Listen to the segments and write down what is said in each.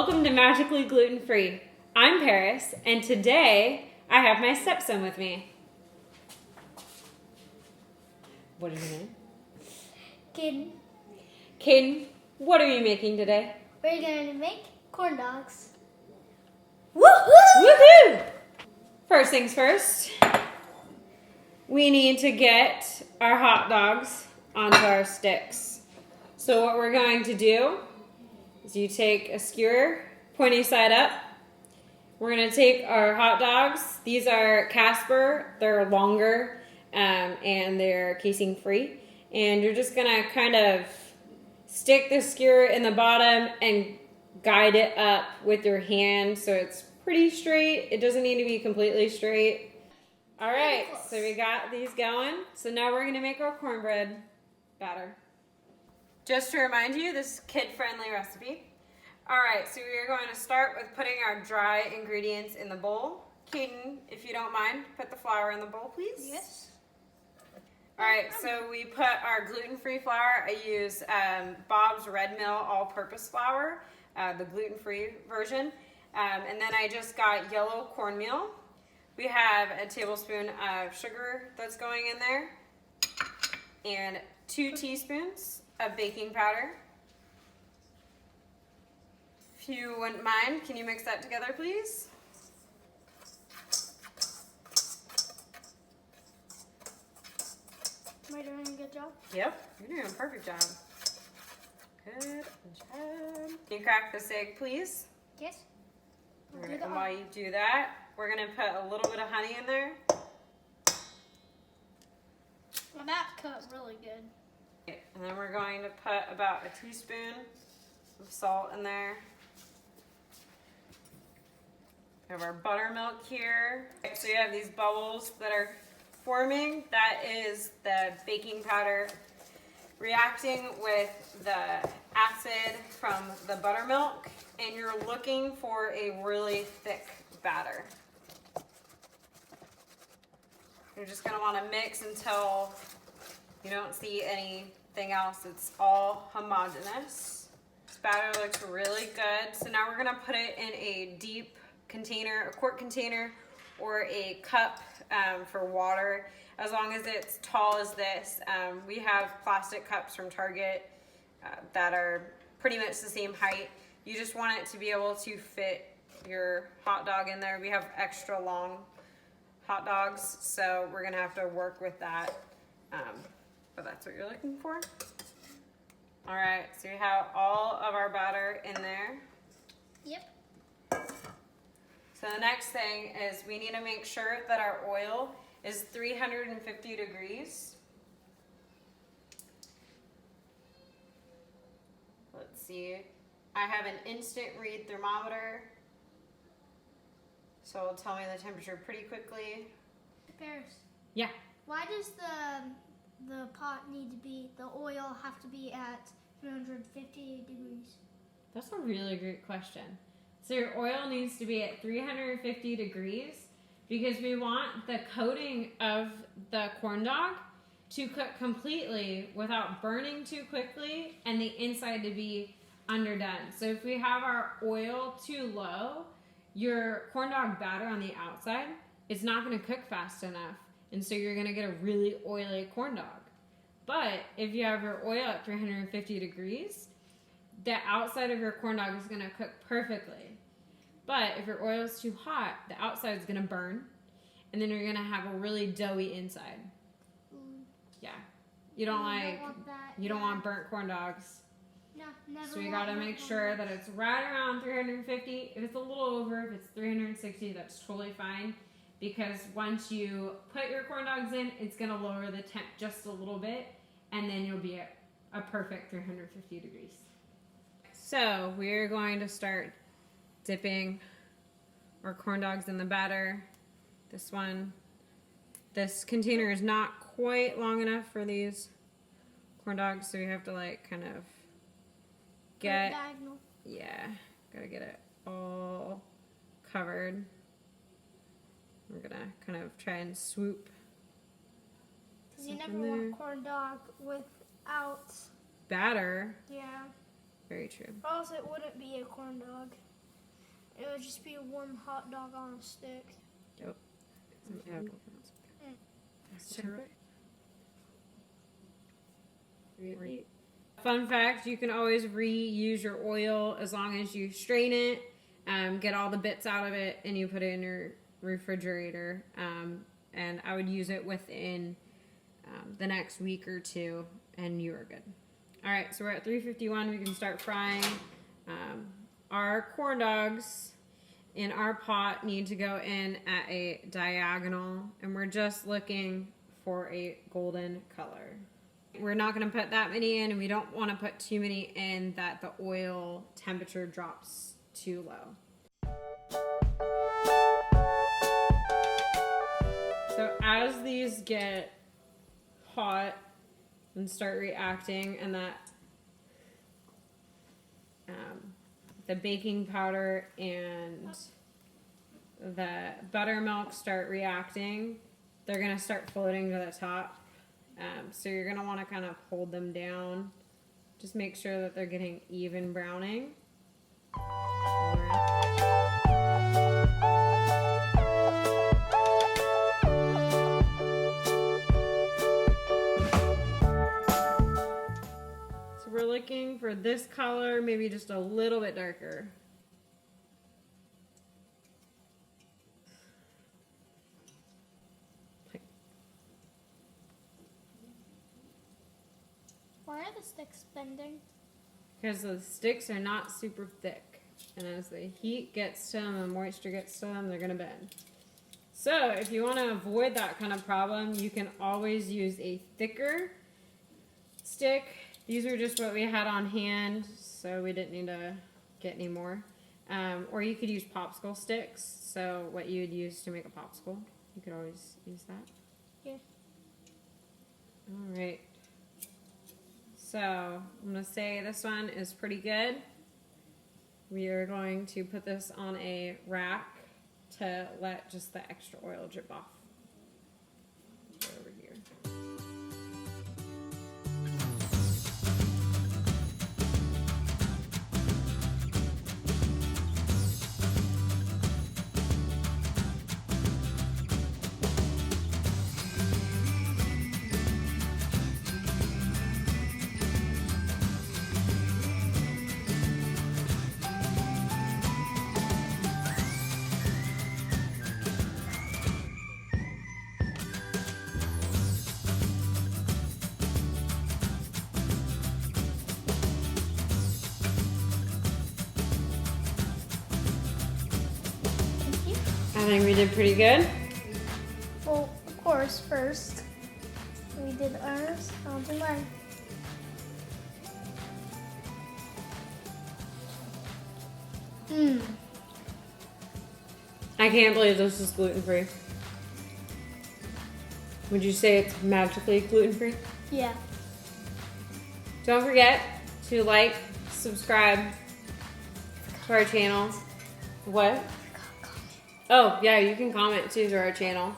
Welcome to Magically Gluten Free. I'm Paris, and today I have my stepson with me. What is your name? Caden. Caden, what are you making today? We're going to make corn dogs. Woohoo! Woohoo! First things first, we need to get our hot dogs onto our sticks. So what we're going to do is you take a skewer, pointy side up. We're going to take our hot dogs. These are Casper. They're longer and they're casing free. And you're just going to kind of stick the skewer in the bottom and guide it up with your hand so it's pretty straight. It doesn't need to be completely straight. All right, so we got these going. So now we're going to make our cornbread batter. Just to remind you, this is a kid-friendly recipe. All right, so we are going to start with putting our dry ingredients in the bowl. Caden, if you don't mind, put the flour in the bowl, please. Yes. All right, so we put our gluten-free flour. I use Bob's Red Mill all-purpose flour, the gluten-free version. And then I just got yellow cornmeal. We have a tablespoon of sugar that's going in there and 2 teaspoons of baking powder. If you wouldn't mind, can you mix that together, please? Am I doing a good job? Yep, you're doing a perfect job. Good job. Can you crack this egg, please? Yes. And while you do that, we're going to put a little bit of honey in there. Well, that cut really good. And then we're going to put about a teaspoon of salt in there. We have our buttermilk here. So you have these bubbles that are forming. That is the baking powder reacting with the acid from the buttermilk. And you're looking for a really thick batter. You're just going to want to mix until you don't see anything else. It's all homogeneous. This batter looks really good. So now we're going to put it in a deep container, a quart container, or a cup for water. As long as it's tall as this. We have plastic cups from Target that are pretty much the same height. You just want it to be able to fit your hot dog in there. We have extra long hot dogs, so we're gonna have to work with that. But that's what you're looking for. All right, so we have all of our batter in there. Yep. So the next thing is we need to make sure that our oil is 350 degrees. Let's see. I have an instant read thermometer, so it'll tell me the temperature pretty quickly. Paris. Yeah. Why does the pot need to be, the oil have to be at 350 degrees? That's a really great question. So your oil needs to be at 350 degrees because we want the coating of the corn dog to cook completely without burning too quickly and the inside to be underdone. So if we have our oil too low, your corn dog batter on the outside is not going to cook fast enough, and so you're going to get a really oily corn dog. But if you have your oil at 350 degrees, the outside of your corn dog is going to cook perfectly. But if your oil is too hot, the outside is going to burn, and then you're going to have a really doughy inside. Yeah. You don't want burnt corn dogs. No, never. So you gotta make sure that it's right around 350. If it's a little over, if it's 360, that's totally fine. Because once you put your corn dogs in, it's gonna lower the temp just a little bit, and then you'll be at a perfect 350 degrees. So we're going to start dipping our corn dogs in the batter. This container is not quite long enough for these corn dogs, so we have to like kind of gotta get it all covered. We're gonna kind of try and swoop. Because you never want corn dog without batter. Yeah. Very true. Or else it wouldn't be a corn dog. It would just be a warm hot dog on a stick. Yep. Fun fact, you can always reuse your oil as long as you strain it, get all the bits out of it, and you put it in your refrigerator. And I would use it within the next week or two, and you are good. All right, so we're at 351. We can start frying. Our corn dogs in our pot need to go in at a diagonal, and we're just looking for a golden color. We're not going to put that many in, and we don't want to put too many in that the oil temperature drops too low. So as these get hot and start reacting, and that the baking powder and the buttermilk start reacting, they're going to start floating to the top. So you're going to want to kind of hold them down. Just make sure that they're getting even browning. So we're looking for this color, maybe just a little bit darker. Why are the sticks bending? Because the sticks are not super thick. And as the heat gets to them and moisture gets to them, they're going to bend. So if you want to avoid that kind of problem, you can always use a thicker stick. These are just what we had on hand, so we didn't need to get any more. Or you could use popsicle sticks. So what you would use to make a popsicle. You could always use that. Yeah. All right. So I'm going to say this one is pretty good. We are going to put this on a rack to let just the extra oil drip off. Go over here. I think we did pretty good. Well, of course, first we did ours, I'll do mine. I can't believe this is gluten-free. Would you say it's magically gluten-free? Yeah. Don't forget to like, subscribe to our channel. What? Oh, yeah, you can comment too to our channel.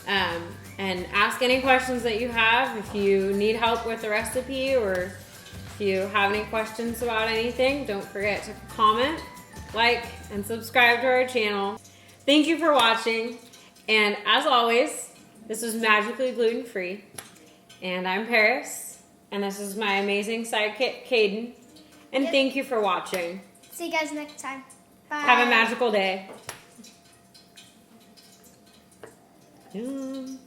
And ask any questions that you have. If you need help with the recipe or if you have any questions about anything, don't forget to comment, like, and subscribe to our channel. Thank you for watching. And as always, this is Magically Gluten Free. And I'm Paris. And this is my amazing sidekick, Caden. And thank you for watching. See you guys next time. Bye. Have a magical day. Yum.